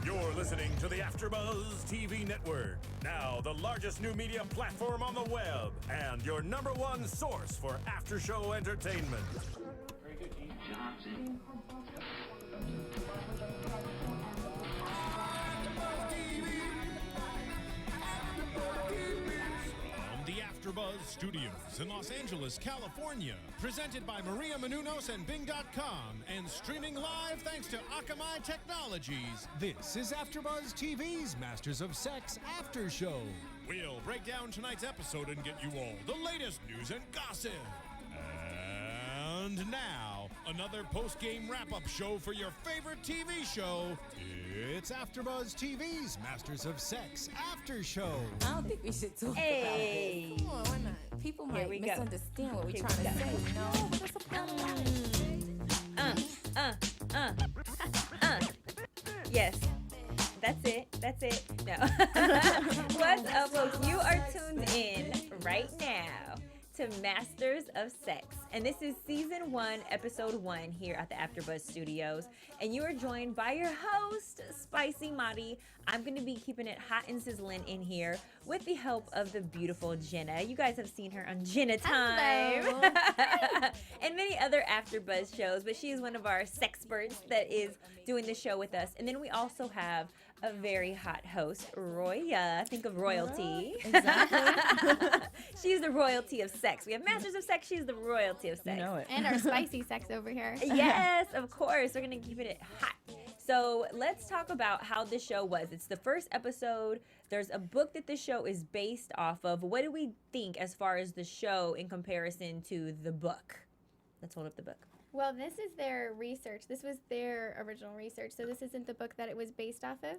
You're listening to the AfterBuzz TV network, now the largest new media platform on the web, and your #1 source for after-show entertainment. Very good, Keith Johnson. From the AfterBuzz Studios in Los Angeles, California, presented by Maria Menounos and Bing.com, and streaming live thanks to Akamai Technologies. This is AfterBuzz TV's Masters of Sex After Show. We'll break down tonight's episode and get you all the latest news and gossip. And now, another post-game wrap-up show for your favorite TV show. It's AfterBuzz TV's Masters of Sex After Show. I don't think we should talk Hey. about it. Come on, why not? People might we go. misunderstand what we're Here trying we to go. say, you know? But that's a part of life. Yes. That's it. No. What's up, folks? You are tuned in right now to Masters of Sex. And this is season 1, episode 1 here at the AfterBuzz Studios. And you are joined by your host, Spicy Mari. I'm going to be keeping it hot and sizzling in here with the help of the beautiful Jenna. You guys have seen her on Jenna Time and many other AfterBuzz shows, but she is one of our sexperts that is doing the show with us. And then we also have a very hot host, Roya. Think of royalty. Exactly. She's the royalty of sex. We have Masters of Sex. She's the royalty of sex. You know it. And our spicy sex over here. Yes, of course. We're going to keep it hot. So let's talk about how the show was. It's the first episode. There's a book that the show is based off of. What do we think as far as the show in comparison to the book? Let's hold up the book. Well, this is their research. This was their original research. So this isn't the book that it was based off of.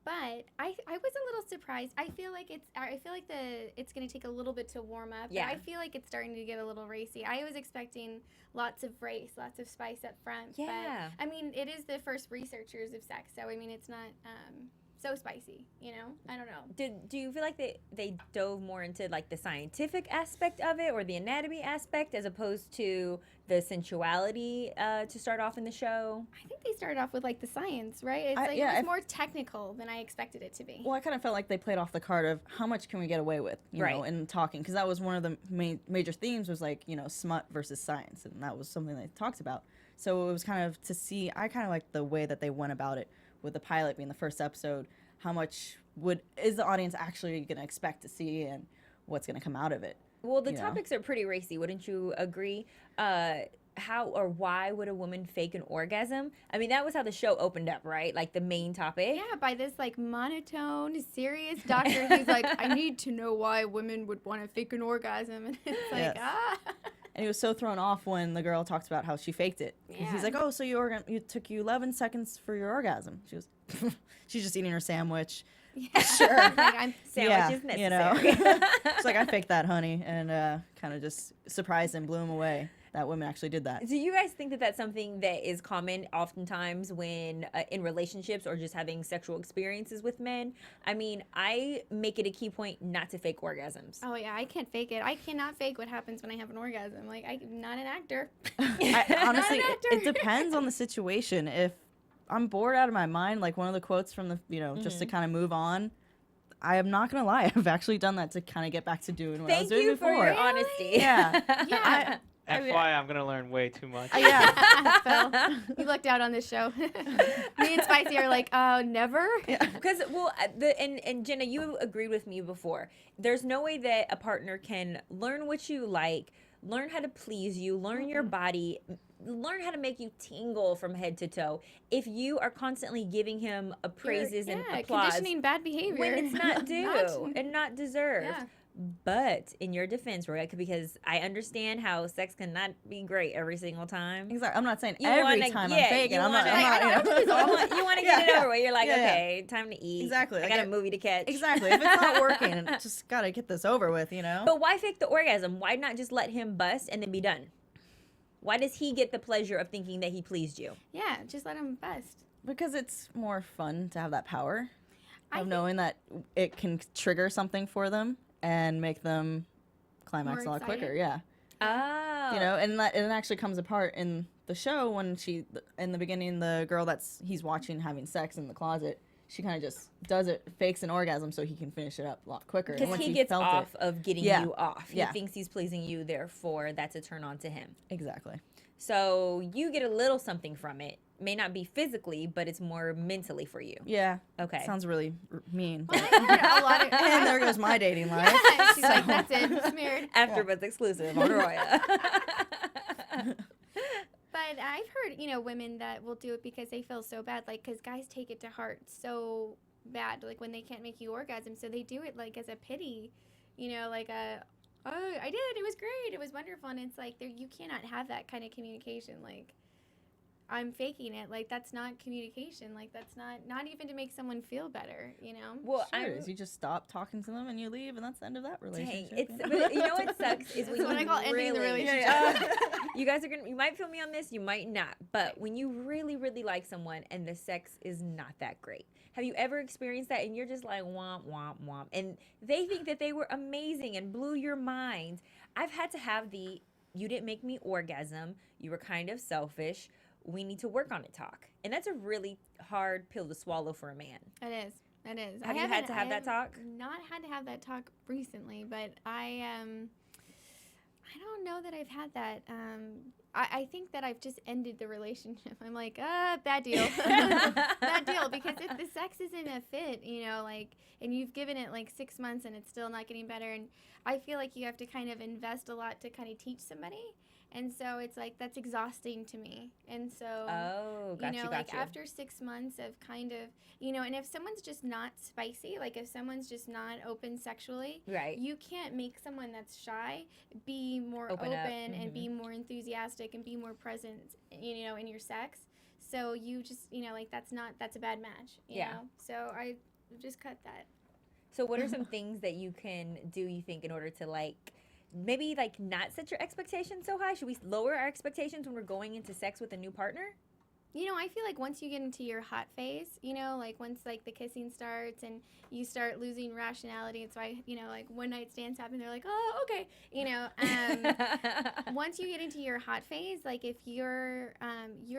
But I was a little surprised. I feel like it's going to take a little bit to warm up. Yeah. But I feel like it's starting to get a little racy. I was expecting lots of race, lots of spice up front. Yeah. But, I mean, it is the first researchers of sex. So, I mean, it's not so spicy, you know? I don't know. Do you feel like they dove more into like the scientific aspect of it or the anatomy aspect as opposed to the sensuality to start off in the show? I think they started off with like the science, right? It's it was more technical than I expected it to be. Well, I kind of felt like they played off the card of how much can we get away with, you know, in talking, because that was one of the major themes was like, you know, smut versus science, and that was something they talked about. So it was kind of to see, I kind of liked the way that they went about it with the pilot being the first episode. How much is the audience actually going to expect to see, and what's going to come out of it? Well, the topics are pretty racy, wouldn't you agree? How or why would a woman fake an orgasm? I mean, that was how the show opened up, right? Like the main topic. Yeah, by this like monotone, serious doctor who's like, I need to know why women would want to fake an orgasm, and it's like, And he was so thrown off when the girl talked about how she faked it. Yeah. He's like, oh, so it took you 11 seconds for your orgasm. She was, she's just eating her sandwich. Yeah. Sure. Like, I'm Sandwich is necessary. You know. She's like, I faked that, honey, and kind of just surprised and blew him away. That women actually did that. Do you guys think that that's something that is common oftentimes when in relationships or just having sexual experiences with men? I mean, I make it a key point not to fake orgasms. Oh yeah, I can't fake it. I cannot fake what happens when I have an orgasm. Like I'm not an actor. Honestly, Not an actor. it depends on the situation. If I'm bored out of my mind, like one of the quotes from the, just to kind of move on, I am not going to lie. I've actually done that to kind of get back to doing what I was doing before. Thank you for your honesty. Yeah. Yeah. FYI, I'm gonna learn way too much. Yeah. Phil, you lucked out on this show. Me and Spicy are like, never. Because, and Jenna, you agreed with me before. There's no way that a partner can learn what you like, learn how to please you, learn your body, learn how to make you tingle from head to toe if you are constantly giving him praises and applause conditioning bad behavior when it's not due and not deserved. Yeah. But in your defense, Roya, because I understand how sex cannot be great every single time. Exactly. I'm not saying You every wanna- time yeah, I'm faking. you I'm not. wanna- I'm not. You want to get it over with. You're like, Yeah, yeah. okay, time to eat. Exactly. I Like got a it- movie to catch. Exactly. If it's not working, just gotta get this over with, you know. But why fake the orgasm? Why not just let him bust and then be done? Why does he get the pleasure of thinking that he pleased you? Yeah, just let him bust. Because it's more fun to have that power I of think- knowing that it can trigger something for them and make them climax a More lot quicker. excited. Yeah. Oh. You know, and that it actually comes apart in the show, when she, in the beginning, the girl he's watching having sex in the closet, she kind of just does it, fakes an orgasm so he can finish it up a lot quicker. Because he gets off of getting you off. He thinks he's pleasing you, therefore that's a turn on to him. Exactly. So you get a little something from it. May not be physically, but it's more mentally for you. Yeah. Okay. Sounds really mean. Well, I've heard a lot of, And there goes my dating life. yeah, she's like, that's it, smeared. AfterBuzz exclusive on Roya. But I've heard, women that will do it because they feel so bad, like, because guys take it to heart so bad, like, when they can't make you orgasm, so they do it, like, as a pity, like oh, I did, it was great, it was wonderful, and it's like, you cannot have that kind of communication, like, I'm faking it, like, that's not communication, like, that's not even to make someone feel better, Well, Sure, you just stop talking to them and you leave, and that's the end of that relationship. But you know what sucks is when That's what I call ending the relationship. You guys you might feel me on this, you might not, but when you really, really like someone and the sex is not that great, have you ever experienced that and you're just like womp womp womp, and they think that they were amazing and blew your mind? I've had to have you didn't make me orgasm, you were kind of selfish, we need to work on it talk. And that's a really hard pill to swallow for a man. It is. It is. Have you had to have that talk? Not had to have that talk recently, but I don't know that I've had that. I think that I've just ended the relationship. I'm like, bad deal. Bad deal, because if the sex isn't a fit, and you've given it like 6 months and it's still not getting better, and I feel like you have to kind of invest a lot to kind of teach somebody. And so it's like, that's exhausting to me. And so, after 6 months of kind of, and if someone's just not spicy, like if someone's just not open sexually, right, you can't make someone that's shy be more open and be more enthusiastic and be more present, in your sex. So you just, that's a bad match, you know? So I just cut that. So what are some things that you can do, you think, in order to maybe not set your expectations so high? Should we lower our expectations when we're going into sex with a new partner? I feel like once you get into your hot phase, once the kissing starts and you start losing rationality, it's why, one night stands happen, they're like, oh, okay, once you get into your hot phase, if you're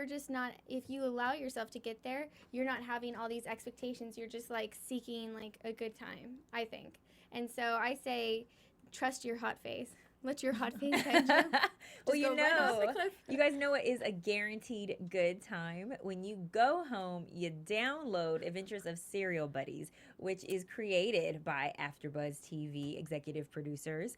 just not, if you allow yourself to get there, you're not having all these expectations, you're just seeking a good time, I think. And so I say, trust your hot phase. Let your hot phase guide you. Well, you guys know what is a guaranteed good time? When you go home, you download Adventures of Serial Buddies, which is created by AfterBuzz TV executive producers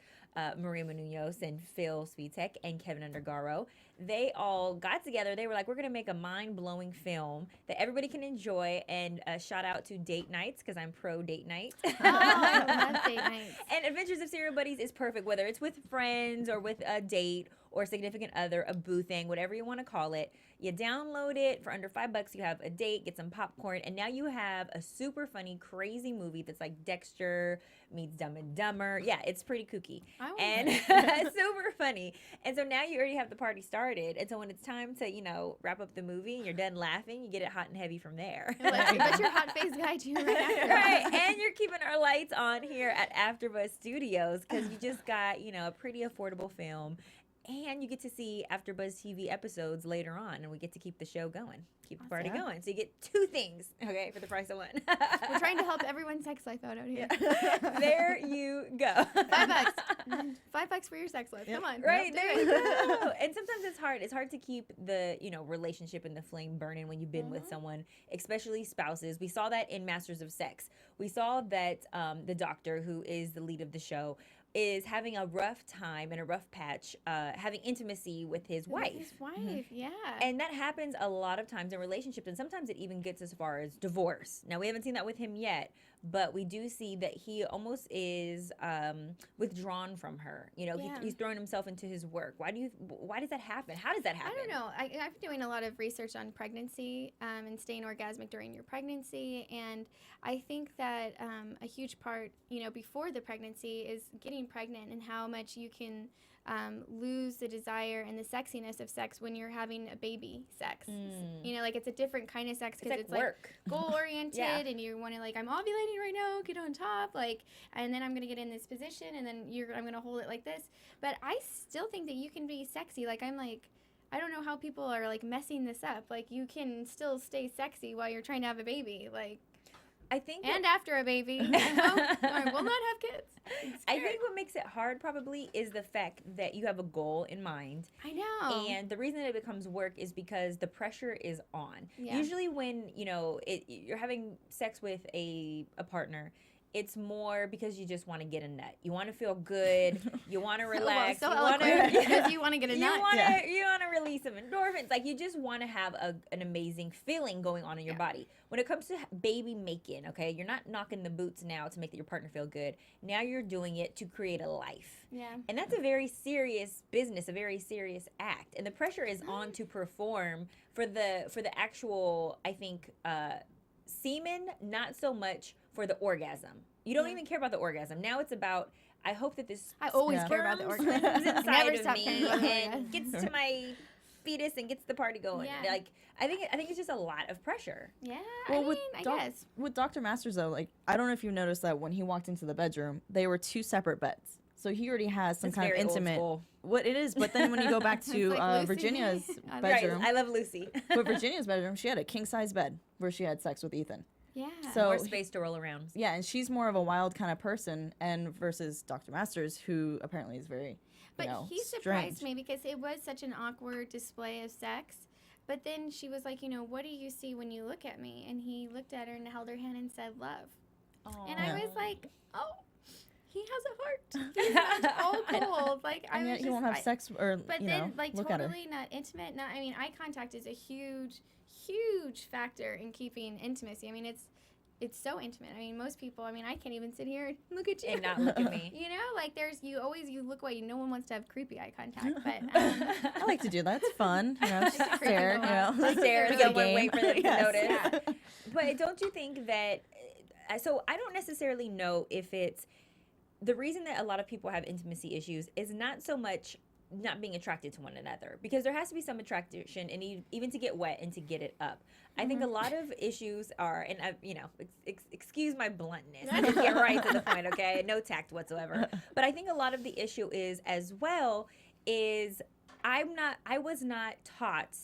Maria Menounos and Phil Svitek and Kevin Undergaro. They all got together. They were like, we're going to make a mind-blowing film that everybody can enjoy. And shout out to date nights, because I'm pro date night. Oh, I love date nights. And Adventures of Serial Buddies is perfect, whether it's with friends or with a date or a significant other, a boo thing, whatever you want to call it. You download it for under $5. You have a date, get some popcorn, and now you have a super funny, crazy movie that's like Dexter meets Dumb and Dumber. Yeah, it's pretty kooky and super funny. And so now you already have the party started. And so when it's time to, wrap up the movie and you're done laughing, you get it hot and heavy from there. Let your hot face guide you right after. Right, and you're keeping our lights on here at AfterBuzz Studios, because you just got, a pretty affordable film. And you get to see AfterBuzz TV episodes later on, and we get to keep the show going, keep the party going. So you get two things, okay, for the price of one. We're trying to help everyone's sex life out here. There you go. $5. $5 for your sex life. Come on. Right, there you go. And sometimes it's hard. It's hard to keep the, relationship and the flame burning when you've been with someone, especially spouses. We saw that in Masters of Sex. We saw that the doctor, who is the lead of the show, is having a rough time and a rough patch, having intimacy with his wife. His wife, yeah. And that happens a lot of times in relationships, and sometimes it even gets as far as divorce. Now, we haven't seen that with him yet, but we do see that he almost is withdrawn from her. He's throwing himself into his work. Why does that happen? How does that happen? I don't know. I've been doing a lot of research on pregnancy and staying orgasmic during your pregnancy, and I think that a huge part, before the pregnancy is getting pregnant, and how much you can lose the desire and the sexiness of sex when you're having a baby sex. It's a different kind of sex, because it's work. Goal-oriented, and you want to, I'm ovulating right now, get on top, and then I'm going to get in this position, and then I'm going to hold it like this. But I still think that you can be sexy. I don't know how people are like messing this up. Like you can still stay sexy while you're trying to have a baby. Like I think and after a baby, or will not have kids. I think what makes it hard probably is the fact that you have a goal in mind. I know. And the reason that it becomes work is because the pressure is on. Yeah. Usually when, you're having sex with a partner, it's more because you just want to get a nut. You want to feel good. You want to relax. So you eloquent because you want to get a nut. You want to release some endorphins. Like you just want to have an amazing feeling going on in your body. When it comes to baby making, okay, you're not knocking the boots now to make your partner feel good. Now you're doing it to create a life. Yeah. And that's a very serious business, a very serious act. And the pressure is on to perform for the actual, I think, semen, not so much for the orgasm. You don't even care about the orgasm. Now it's about, I hope that this I always care about the orgasm. comes inside Never of stop me caring about the and orgasm. gets to my fetus and gets the party going. Yeah. Like I think it's just a lot of pressure. Yeah. Well, I guess. with Dr. Masters though, like I don't know if you noticed that when he walked into the bedroom, they were 2 separate beds. So he already has some It's kind of very old intimate. school. What it is, but then when you go back to It's like Lucy. Virginia's Right, bedroom, Right. I love Lucy. but Virginia's bedroom, she had a king size bed where she had sex with Ethan. Yeah. So More space to roll around. yeah, and she's more of a wild kind of person, and versus Dr. Masters, who apparently is very, But he surprised strange. me because it was such an awkward display of sex. But then she was like, what do you see when you look at me? And he looked at her and held her hand and said, love. And I was like, oh, he has a heart. He's not all cold. Like, I And was yet just, he won't have sex or But you then, know, like, look at her. totally not intimate. Not, I mean, eye contact is a huge, huge factor in keeping intimacy. I mean, it's so intimate. I mean, most people, I can't even sit here and look at you. And not look at me. Like you look away. No one wants to have creepy eye contact, but I like to do that. It's fun. You know, just stare. You know, Stare, We get a someone game. wait for them to Yes. notice. Yeah. But don't you think that? So I don't necessarily know if it's the reason that a lot of people have intimacy issues is not so much not being attracted to one another, because there has to be some attraction and even to get wet and to get it up. I think a lot of issues are, and excuse my bluntness, I just get right to the point, okay? No tact whatsoever. But I think a lot of the issue is as well is I was not taught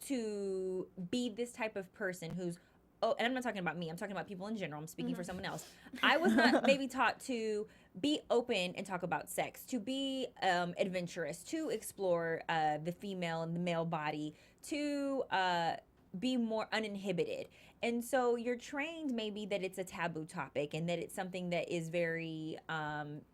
to be this type of person who's, oh, and I'm not talking about me, I'm talking about people in general, I'm speaking for someone else. I was not maybe taught to be open and talk about sex, to be adventurous, to explore the female and the male body, to be more uninhibited. And so you're trained maybe that it's a taboo topic and that it's something that is very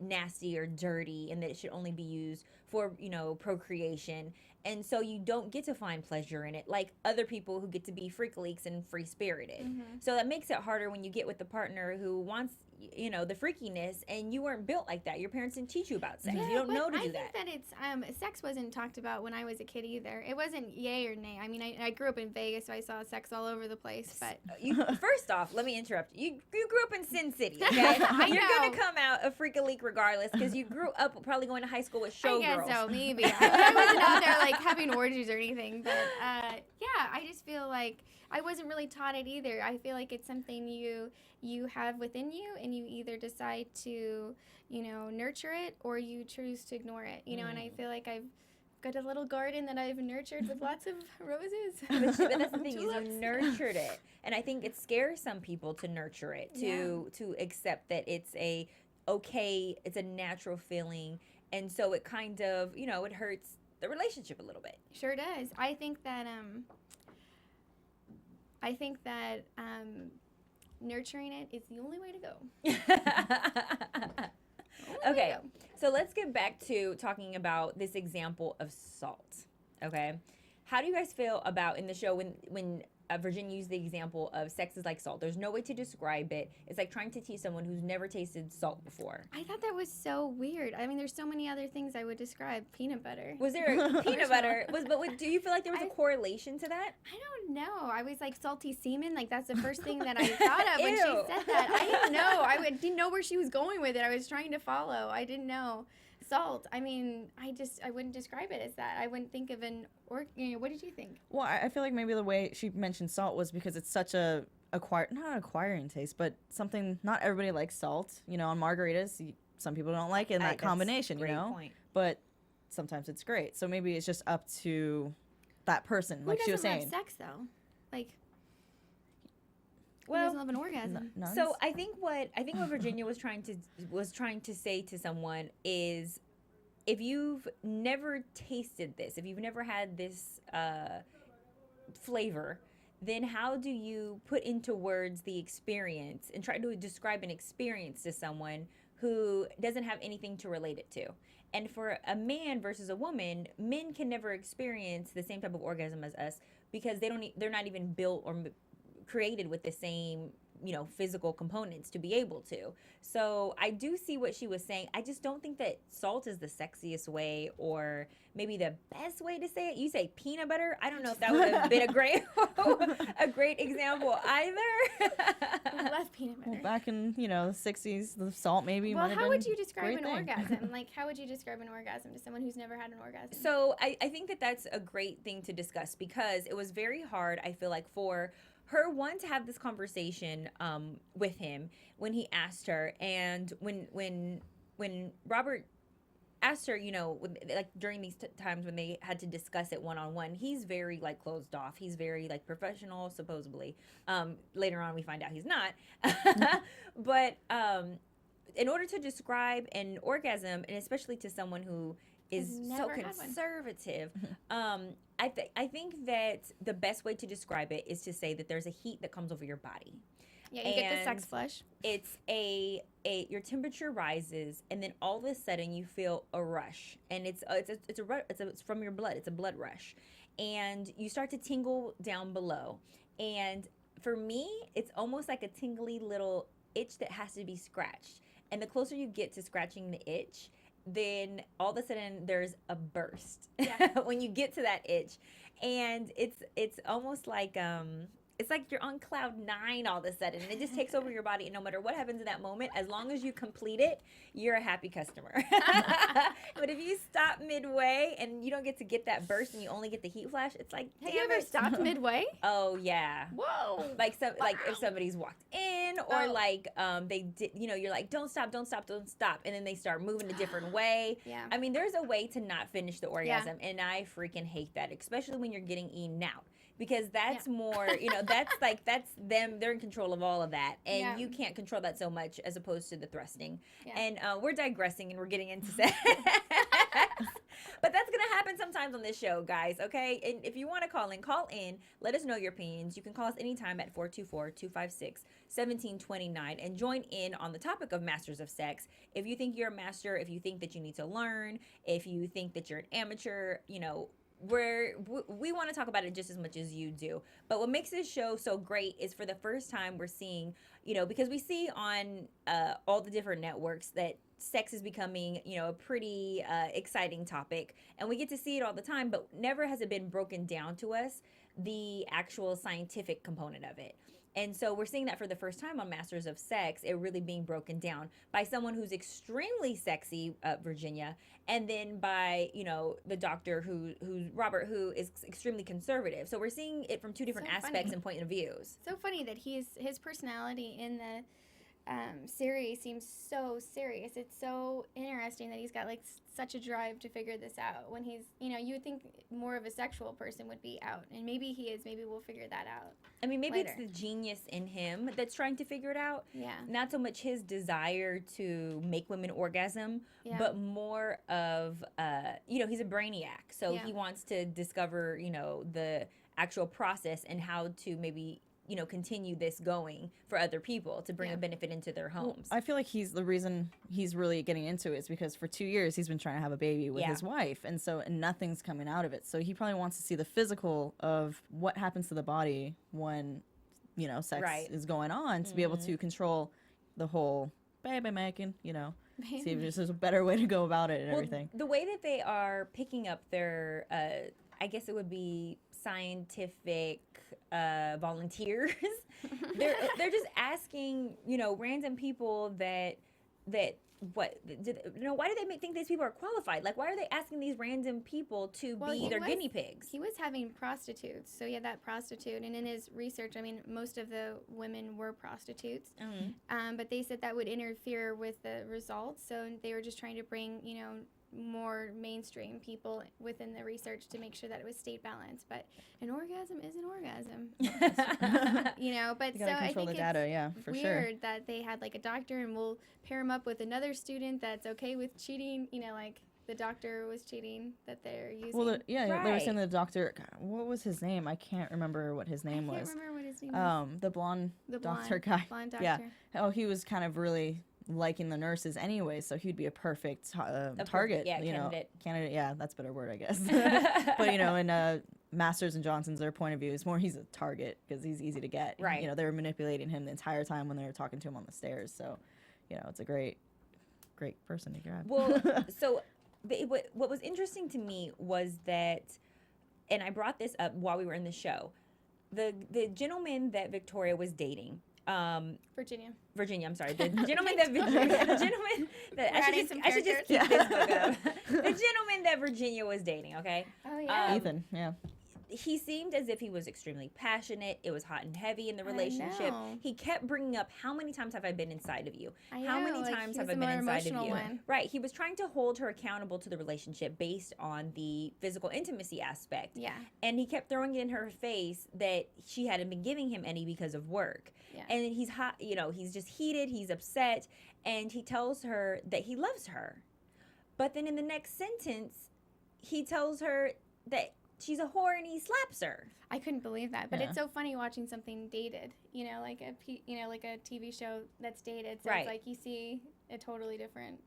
nasty or dirty and that it should only be used for, procreation. And so you don't get to find pleasure in it like other people who get to be freak leaks and free-spirited. So that makes it harder when you get with the partner who wants, the freakiness, and you weren't built like that. Your parents didn't teach you about sex. You don't know to do that. I think that it's sex wasn't talked about when I was a kid either. It wasn't yay or nay. I mean, I grew up in Vegas, so I saw sex all over the place. But First off, let me interrupt you. You grew up in Sin City, okay? You're gonna come out a freak a leak regardless because you grew up probably going to high school with showgirls. I guess so, maybe. I wasn't out there like having orgies or anything, but yeah, I just feel like I wasn't really taught it either. I feel like it's something you have within you, and you either decide to, nurture it or you choose to ignore it, and I feel like I've got a little garden that I've nurtured with lots of roses. But that's the thing, is you nurtured it. And I think it scares some people to nurture it, to accept that it's it's a natural feeling. And so it kind of, it hurts the relationship a little bit. Sure does. I think that nurturing it is the only way to go. Okay, so let's get back to talking about this example of salt. Okay, how do you guys feel about in the show when Virginia used the example of sex is like salt? There's no way to describe it. It's like trying to teach someone who's never tasted salt before. I thought that was so weird. I mean, there's so many other things I would describe. Peanut butter. Was there peanut butter? Do you feel like there was a correlation to that? I don't know. I was like salty semen. Like that's the first thing that I thought of when she Ew. said that. I didn't know. I didn't know where she was going with it. I was trying to follow. I didn't know. Salt. I mean, I wouldn't describe it as that. I wouldn't think of what did you think? Well, I feel like maybe the way she mentioned salt was because it's such not an acquiring taste, but something not everybody likes salt. On margaritas, some people don't like it in that combination, Great point. But sometimes it's great. So maybe it's just up to that person, Who like she was doesn't saying. love sex though? Like, who Well, doesn't love an orgasm? Nuns? So I think what Virginia was trying to say to someone is, if you've never tasted this, if you've never had this flavor, then how do you put into words the experience and try to describe an experience to someone who doesn't have anything to relate it to? And for a man versus a woman, men can never experience the same type of orgasm as us because they're not even built or created with the same, physical components to be able to. So I do see what she was saying. I just don't think that salt is the sexiest way, or maybe the best way to say it. You say peanut butter. I don't know if that would have been a great example either. I love peanut butter. Well, back in the 60s, the salt maybe. Well, might have how been would you describe great an thing. orgasm? Like, how would you describe an orgasm to someone who's never had an orgasm? So I think that that's a great thing to discuss, because it was very hard, I feel like, for her, one, to have this conversation with him when he asked her, and when Robert asked her, like during these times when they had to discuss it one-on-one, he's very like closed off. He's very like professional, supposedly. Later on we find out he's not. But in order to describe an orgasm, and especially to someone who is so never had one. conservative, I think that the best way to describe it is to say that there's a heat that comes over your body. Yeah, you get the sex And flush. It's your temperature rises, and then all of a sudden you feel a rush, and it's from your blood. It's a blood rush, and you start to tingle down below. And for me, it's almost like a tingly little itch that has to be scratched. And the closer you get to scratching the itch, then all of a sudden there's a burst when you get to that itch, and it's almost like it's like you're on cloud 9 all of a sudden, and it just takes over your body. And no matter what happens in that moment, as long as you complete it, you're a happy customer. But if you stop midway and you don't get that burst and you only get the heat flash, it's like, Have you ever stopped midway? Oh yeah. Whoa. Like like if somebody's walked in, or like they did, you're like, don't stop, and then they start moving a different way. Yeah. I mean, there's a way to not finish the orgasm, and I freaking hate that, especially when you're getting eaten out. Because that's more, that's them. They're in control of all of that. And you can't control that so much as opposed to the thrusting. Yeah. And we're digressing and we're getting into sex. But that's going to happen sometimes on this show, guys, okay? And if you want to call in. Let us know your opinions. You can call us anytime at 424-256-1729 and join in on the topic of Masters of Sex. If you think you're a master, if you think that you need to learn, if you think that you're an amateur, we want to talk about it just as much as you do. But what makes this show so great is, for the first time, we're seeing, because we see on all the different networks that sex is becoming, a pretty exciting topic, and we get to see it all the time, but never has it been broken down to us, the actual scientific component of it. And so we're seeing that for the first time on Masters of Sex, it really being broken down by someone who's extremely sexy, Virginia, and then by, the doctor who's Robert, who is extremely conservative. So we're seeing it from two different aspects and point of views. So funny that his personality in the series seems so serious. It's so interesting that he's got like such a drive to figure this out, when he's, you would think more of a sexual person would be out, and maybe he is. Maybe we'll figure that out. I mean, maybe later. It's the genius in him that's trying to figure it out. Yeah. Not so much his desire to make women orgasm, but more of, he's a brainiac. So he wants to discover, the actual process and how to maybe, continue this going for other people to bring a benefit into their homes. Well, I feel like the reason he's really getting into it is because for 2 years he's been trying to have a baby with his wife, and nothing's coming out of it. So he probably wants to see the physical of what happens to the body when, sex is going on, to be able to control the whole baby making, see if there's a better way to go about it and everything. The way that they are picking up their, I guess it would be scientific volunteers. they're just asking, random people why do they think these people are qualified? Like, why are they asking these random people to be their guinea pigs? He was having prostitutes, so he had that prostitute, and in his research, I mean, most of the women were prostitutes, but they said that would interfere with the results, so they were just trying to bring, more mainstream people within the research to make sure that it was stayed balanced. But an orgasm is an orgasm, you know. But You so gotta I control think the data, yeah, for it's sure. weird that they had like a doctor, and we'll pair him up with another student that's okay with cheating. You know, like the doctor was cheating that they're using. Well, they were Right. saying the doctor. God, what was his name? I can't remember what his name I was. can't remember what his name was. The blonde The doctor blonde, guy. blonde doctor. Yeah. Oh, he was kind of really liking the nurses anyway, so he'd be a perfect target. yeah, you know, candidate. Yeah, that's a better word, I guess. But you know, in Masters and Johnson's, their point of view is more he's a target because he's easy to get. Right. You know, they were manipulating him the entire time when they were talking to him on the stairs. So, you know, it's a great person to grab. Well, so what was interesting to me was that, and I brought this up while we were in the show, the gentleman that Victoria was dating, Virginia, I'm sorry, the gentleman that I should just keep this book up. The gentleman that Virginia was dating, okay? Oh yeah. Ethan, yeah. He seemed as if he was extremely passionate. It was hot and heavy in the relationship. know. He kept bringing up, how many times have I been inside of you? I How know, many like, times he have was I the been more inside of emotional you? one. Right. He was trying to hold her accountable to the relationship based on the physical intimacy aspect. Yeah. And he kept throwing it in her face that she hadn't been giving him any because of work. Yeah. And he's hot, you know, he's just heated, he's upset, and he tells her that he loves her. But then in the next sentence, he tells her that she's a whore and he slaps her. I couldn't believe that, but Yeah. it's so funny watching something dated. You know, like like a TV show that's dated. So Right. it's like you see a totally different,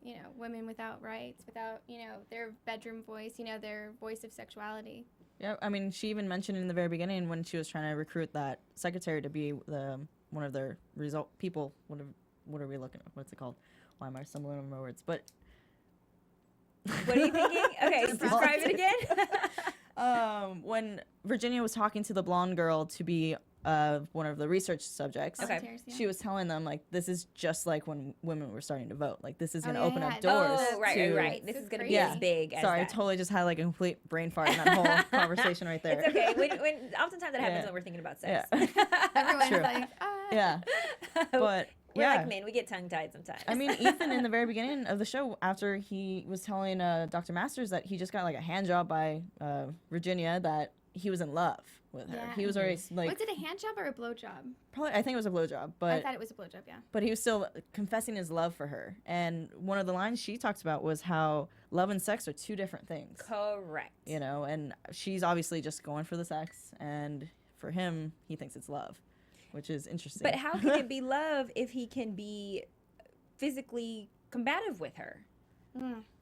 you know, women without rights, without, you know, their bedroom voice, you know, their voice of sexuality. Yeah, I mean, she even mentioned in the very beginning when she was trying to recruit that secretary to be one of their people. What are we looking at? What's it called? Why am I stumbling over my words? But What are you thinking? Okay, describe it again. when Virginia was talking to the blonde girl to be one of the research subjects, Okay. Volunteers, yeah. she was telling them, like, this is just like when women were starting to vote. Like, this is Oh, going to yeah, open yeah. up doors. Oh, right, to, right. This This is is going to be crazy. as big as Sorry, I that. totally just had like a complete brain fart in that whole conversation right there. It's okay. When oftentimes that happens Yeah. when we're thinking about sex. Yeah. Everyone's True. like, Yeah, but We're yeah. like men. We get tongue-tied sometimes. I mean, Ethan in the very beginning of the show, after he was telling Dr. Masters that he just got like a hand job by Virginia, that he was in love with her. Yeah. He was already like, was it a hand job or a blow job? probably, I think it was a blowjob, I but thought it was a blow job, yeah. but he was still confessing his love for her. And one of the lines she talked about was how love and sex are two different things. Correct. You know, and she's obviously just going for the sex, and for him, he thinks it's love, which is interesting. But how can it be love if he can be physically combative with her?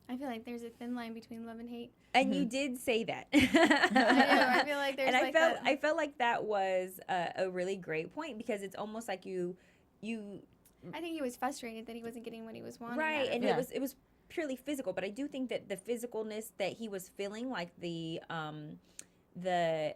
I feel like there's a thin line between love and hate. And you did say that. I know. I feel like there's and like I felt like that was a really great point, because it's almost like you I think he was frustrated that he wasn't getting what he was wanting. right, out of and it. Yeah. it was purely physical. But I do think that the physicalness that he was feeling, like the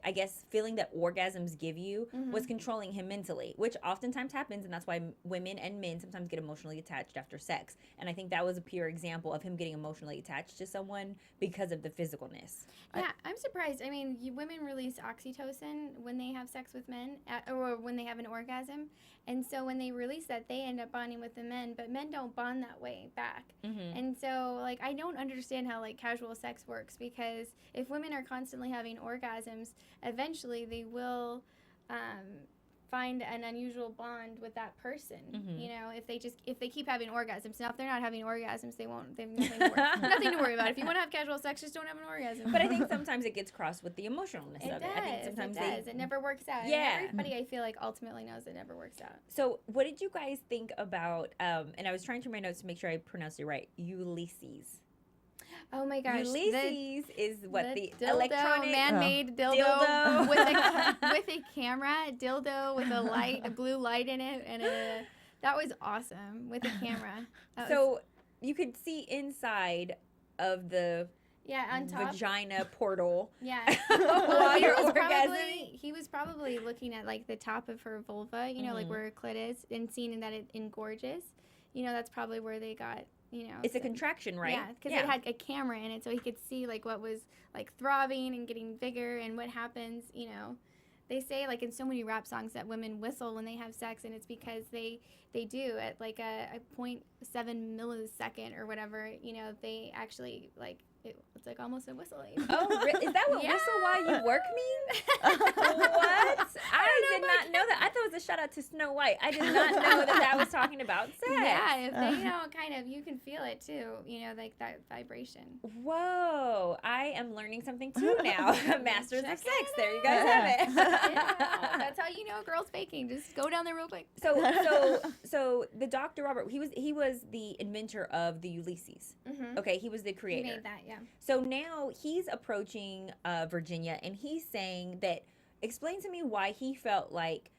I guess feeling that orgasms give you, was controlling him mentally, which oftentimes happens, and that's why women and men sometimes get emotionally attached after sex. And I think that was a pure example of him getting emotionally attached to someone because of the physicalness. Yeah, I'm surprised. I mean, women release oxytocin when they have sex with men, or when they have an orgasm. And so when they release that, they end up bonding with the men, but men don't bond that way back. And so, like, I don't understand how, like, casual sex works, because if women are constantly having orgasms, eventually they will find an unusual bond with that person. You know, if they keep having orgasms. Now, if they're not having orgasms, they have nothing to worry, nothing to worry about. If you want to have casual sex, just don't have an orgasm. But I think sometimes it gets crossed with the emotionalness It of does. it. I think sometimes it does. It never works out. Yeah. And everybody, I feel like, ultimately knows it never works out. So, what did you guys think about? And I was trying through my notes to make sure I pronounced it right. Ulysses. Oh my gosh. Ulysses is what the dildo, electronic man-made dildo, dildo. with a camera, dildo with a blue light in it, and that was awesome with a camera. So you could see inside of the yeah, on top. vagina portal. Yeah. While he you're was orgasming. he was probably looking at like the top of her vulva, you know, like where her clit is, and seeing that it engorges. You know, that's probably where they got. You know, It's a contraction, right? Yeah, because it had a camera in it, so he could see like what was like throbbing and getting bigger and what happens. You know, They say, like, in so many rap songs that women whistle when they have sex, and it's because they do at, like, a 0.7 millisecond or whatever, you know, they actually, like, it's like almost a whistling. Oh, is that what whistle while you work means? What? I did not know that. I thought it was a shout out to Snow White. I did not know that was talking about sex. Yeah, if they, you know, kind of, you can feel it too, you know, like that vibration. Whoa, I am learning something too now. Masters of Check Sex. it There you guys have it. Yeah, that's how you know a girl's faking. Just go down there real quick. So the Dr. Robert, he was the inventor of the Ulysses. Mm-hmm. Okay, he was the creator. He made that, yeah. So now he's approaching Virginia, and he's saying that, explain to me why he felt like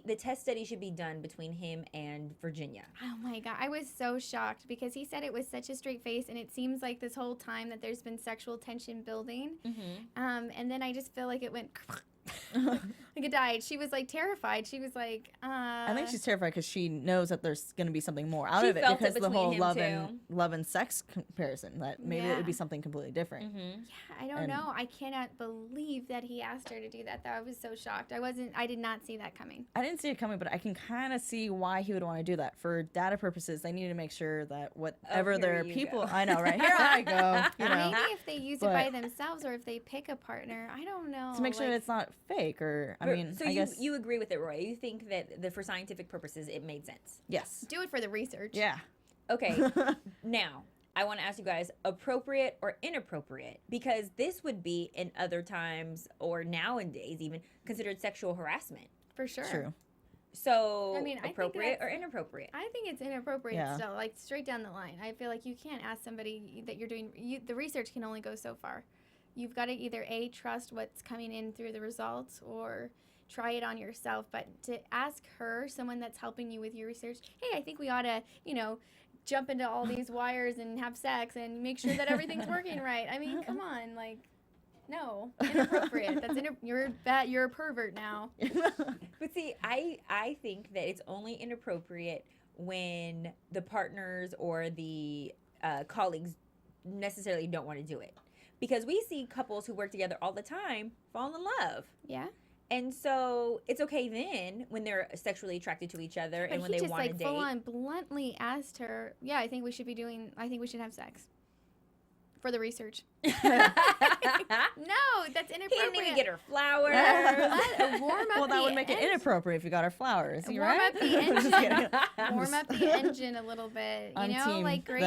the test study should be done between him and Virginia. Oh my God, I was so shocked because he said it was such a straight face, and it seems like this whole time that there's been sexual tension building. Mm-hmm. And then I just feel like it went like it died. She was like terrified. She was like, I think she's terrified because she knows that there's going to be something more out She of it felt it because the between whole him love and sex comparison, that maybe it would be something completely different. Mm-hmm. Yeah, I don't know. I cannot believe that he asked her to do that, though. I was so shocked. I did not see that coming. I didn't see it coming, but I can kind of see why he would want to do that. For data purposes, they need to make sure that whatever their people, I know, right? Here I go. You know, Maybe if they use it by themselves or if they pick a partner, I don't know. to make sure it's not fake, or I mean, so I guess you agree with it, Roy? You think that for scientific purposes it made sense? yes. Do it for the research. Yeah. Okay. Now I want to ask you guys, appropriate or inappropriate? Because this would be in other times or nowadays even considered sexual harassment. For sure. True. So, I mean, I think appropriate or that's- inappropriate? I think it's inappropriate Yeah. still, like straight down the line. I feel like you can't ask somebody that you're doing, the research can only go so far. You've got to either A, trust what's coming in through the results, or try it on yourself. But to ask her, someone that's helping you with your research, hey, I think we ought to, you know, jump into all these wires and have sex and make sure that everything's working right. I mean, come on, like, no, inappropriate. That's you're a pervert now. But see, I think that it's only inappropriate when the partners or the colleagues necessarily don't want to do it. Because we see couples who work together all the time fall in love. Yeah. And so it's okay then when they're sexually attracted to each other and when they want to date. He just full on bluntly asked her, yeah, I think we should have sex. For the research. No, that's inappropriate. He didn't even get her flowers. Warm up Well, that would make it inappropriate if you got her flowers. You right? Up the engine. Just kidding. Warm up the engine a little bit. You know, Unteam like grace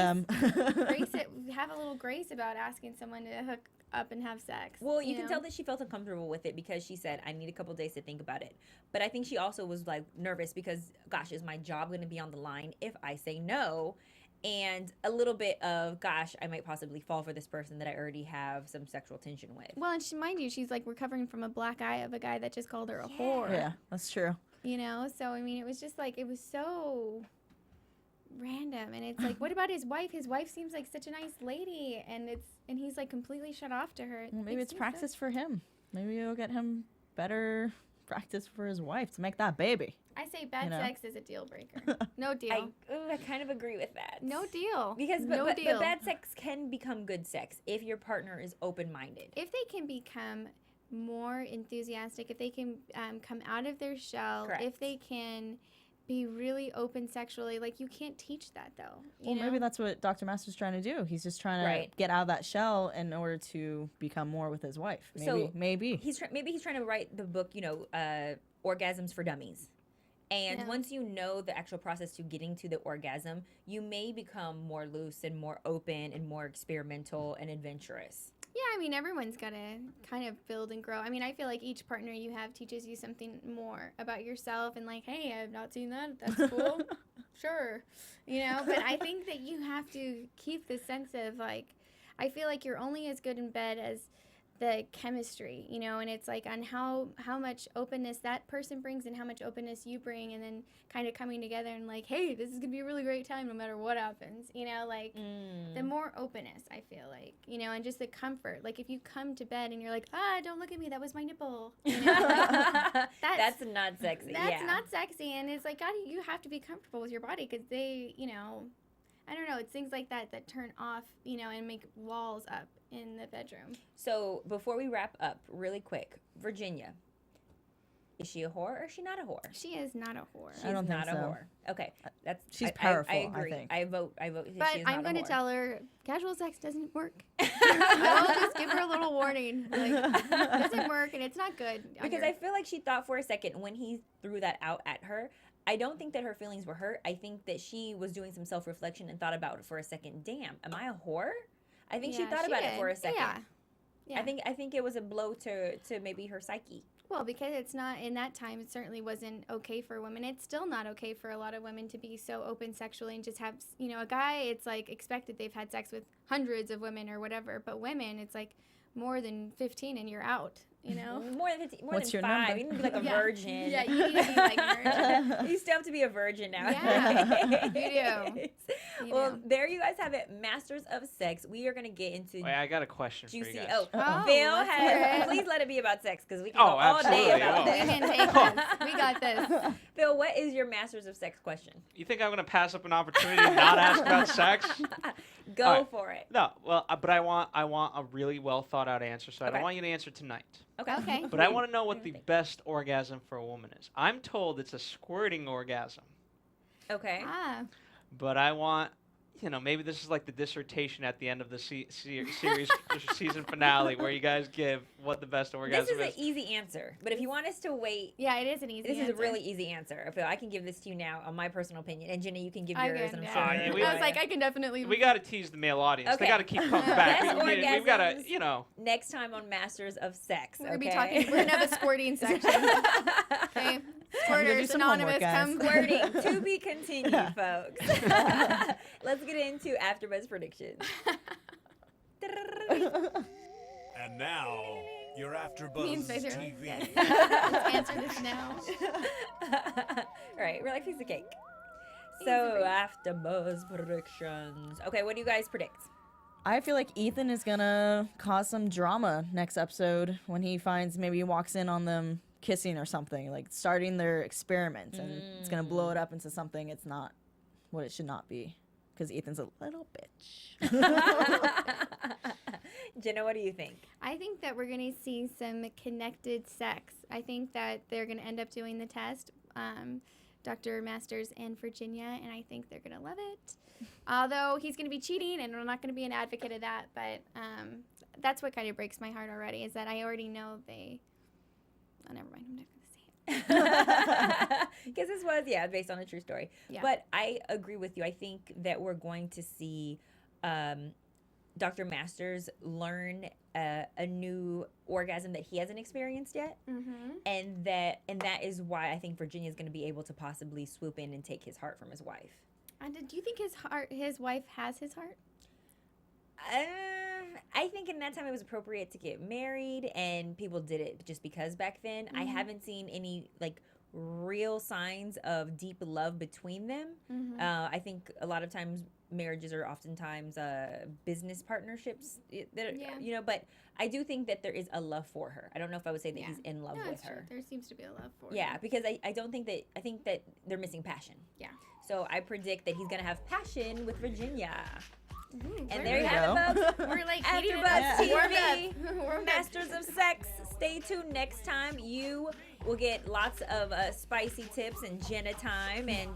it. Have a little grace about asking someone to hook up and have sex. Well, you can tell that she felt uncomfortable with it because she said, I need a couple days to think about it. But I think she also was like nervous because, gosh, is my job going to be on the line if I say no? And a little bit of, gosh, I might possibly fall for this person that I already have some sexual tension with. Well, and mind you, she's like recovering from a black eye of a guy that just called her a whore. Yeah, that's true. You know, so I mean, it was just like, it was so random. And it's like, what about his wife? His wife seems like such a nice lady, and he's like completely shut off to her. Well, maybe it's practice for him. Maybe it'll get him better practice for his wife to make that baby. I say bad sex is a deal breaker. No deal. I kind of agree with that. No deal. Because but bad sex can become good sex if your partner is open-minded. If they can become more enthusiastic, if they can come out of their shell, Correct. if they can be really open sexually, like you can't teach that though. Well, maybe that's what Dr. Master's trying to do. He's just trying to get out of that shell in order to become more with his wife. Maybe he's trying to write the book, Orgasms for Dummies. And once you know the actual process to getting to the orgasm, you may become more loose and more open and more experimental and adventurous. Yeah, I mean, everyone's got to kind of build and grow. I mean, I feel like each partner you have teaches you something more about yourself and like, hey, I've not seen that. That's cool. Sure. But I think that you have to keep the sense of like, I feel like you're only as good in bed as the chemistry, and it's like on how much openness that person brings and how much openness you bring, and then kind of coming together and like, hey, this is gonna be a really great time no matter what happens, the more openness I feel like, and just the comfort. Like if you come to bed and you're like, don't look at me, that was my nipple, that's not sexy. That's not sexy, and it's like, God, you have to be comfortable with your body because they, I don't know, it's things like that turn off, and make walls up in the bedroom. So before we wrap up, really quick, Virginia, Is she a whore or is she not a whore? She is not a whore. I don't She's think not a so. whore. Okay, that's She's I powerful, I agree. think. I vote. That But she is I'm not a going to whore. tell her casual sex doesn't work. I will just give her a little warning. Like, it doesn't work and it's not good. Because I feel like she thought for a second when he threw that out at her. I don't think that her feelings were hurt. I think that she was doing some self-reflection and thought about it for a second. Damn, am I a whore? I think she thought about it for a second. Yeah. I think it was a blow to maybe her psyche. Well, because it's not, in that time, it certainly wasn't okay for women. It's still not okay for a lot of women to be so open sexually and just have, you know, a guy, it's like expected they've had sex with hundreds of women or whatever. But women, it's like more than 15 and you're out, you know? More than 15, more What's than your 5. number? You need to be like a virgin. Yeah, you need to be like virgin. You still have to be a virgin now. Yeah, you do. You Well, do. there you guys have it. Masters of Sex. We are going to get into Wait, I got a question for you juicy. guys. Oh, Oh, Phil let's hear has. it. Please let it be about sex because we can Oh, go all day absolutely, about I We will. this. can take this. We got this. Phil, what is your Masters of Sex question? You think I'm gonna pass up an opportunity to not ask about sex? Go All right. for it. No, well, but I want a really well thought out answer. So I Okay. don't want you to answer tonight. Okay. Okay. But I want to know what do the you think? best orgasm for a woman is. I'm told it's a squirting orgasm, Okay. Ah, but I want, you know, maybe this is like the dissertation at the end of the series season finale, where you guys give what the best This orgasm is an easy answer, but if you want us to wait, yeah, it is an easy this answer. is a really easy answer. Phil, I can give this to you now on my personal opinion, and Jenna, you can give I yours. can, And I'm yeah. sure. yeah, I was like, I can definitely. We got to tease the male audience. Okay. They got to keep coming back. Best We've got to, orgasms. you know. Next time on Masters of Sex. We're gonna be okay? talking. We're gonna have a squirting section. Okay, Squirters some homework, Anonymous, guys. come Squirting to be continued, folks. Let's get into AfterBuzz predictions. And now, your Me and AfterBuzz Fraser. TV. Yes. Let's answer this now. All right, we're like piece of cake. Easy So breezy. AfterBuzz predictions. Okay, what do you guys predict? I feel like Ethan is gonna cause some drama next episode when he finds, maybe he walks in on them kissing or something, like starting their experiment, and it's gonna blow it up into something it's not what it should not be, because Ethan's a little bitch. Jenna, what do you think? I think that we're gonna see some connected sex. I think that they're gonna end up doing the test, Dr. Masters and Virginia, and I think they're gonna love it. Although he's gonna be cheating, and I'm not gonna be an advocate of that, but that's what kind of breaks my heart already, is that I already know they. Oh, never mind. I'm not gonna say it. Because this was, based on a true story. Yeah. But I agree with you. I think that we're going to see Dr. Masters learn a new orgasm that he hasn't experienced yet. Mm-hmm. And that is why I think Virginia's going to be able to possibly swoop in and take his heart from his wife. And do you think his wife has his heart? I think in that time it was appropriate to get married, and people did it just because back then. I haven't seen any like real signs of deep love between them. Mm-hmm. I think a lot of times marriages are oftentimes business partnerships. You know, but I do think that there is a love for her. I don't know if I would say that he's in love No, with it's true. her. There seems to be a love for her. Yeah, because I think that they're missing passion. Yeah. So I predict that he's gonna have passion with Virginia. Ooh, And we're there you like- have it, folks. We're like AfterBuzz heating it up. TV, Warmed up. Masters of Sex. Stay tuned next time. You will get lots of spicy tips and Jenna time and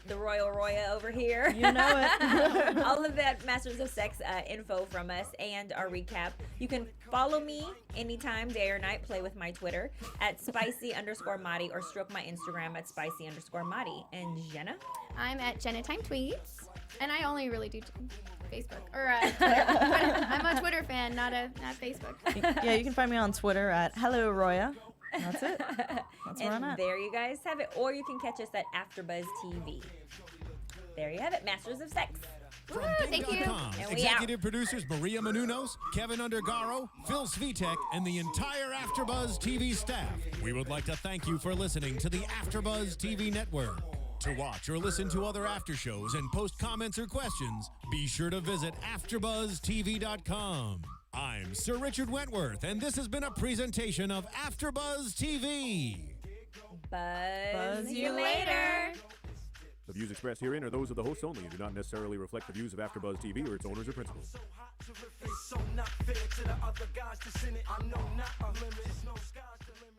the Roya over here. You know it. All of that Masters of Sex info from us and our recap. You can follow me anytime, day or night. Play with my Twitter at spicy_Madi or stroke my Instagram at spicy_Madi. And Jenna? I'm at Jenna Time Tweets, and I only really do Facebook or Twitter. I'm a Twitter fan, not Facebook. Yeah, you can find me on Twitter at Hello Roya. That's it. That's where I'm And at. there you guys have it. Or you can catch us at AfterBuzz TV. There you have it. Masters of Sex. From Woo, thank you. Bing.com, And we executive producers Maria Menounos, Kevin Undergaro, Phil Svitek, and the entire AfterBuzz TV staff. We would like to thank you for listening to the AfterBuzz TV network. To watch or listen to other after shows and post comments or questions, be sure to visit AfterBuzzTV.com. I'm Sir Richard Wentworth, and this has been a presentation of AfterBuzz TV. Buzz you later. The views expressed herein are those of the hosts only and do not necessarily reflect the views of AfterBuzz TV or its owners or principals. So not fair to the other guys that's in it. I know not a limit. No sky's the limit.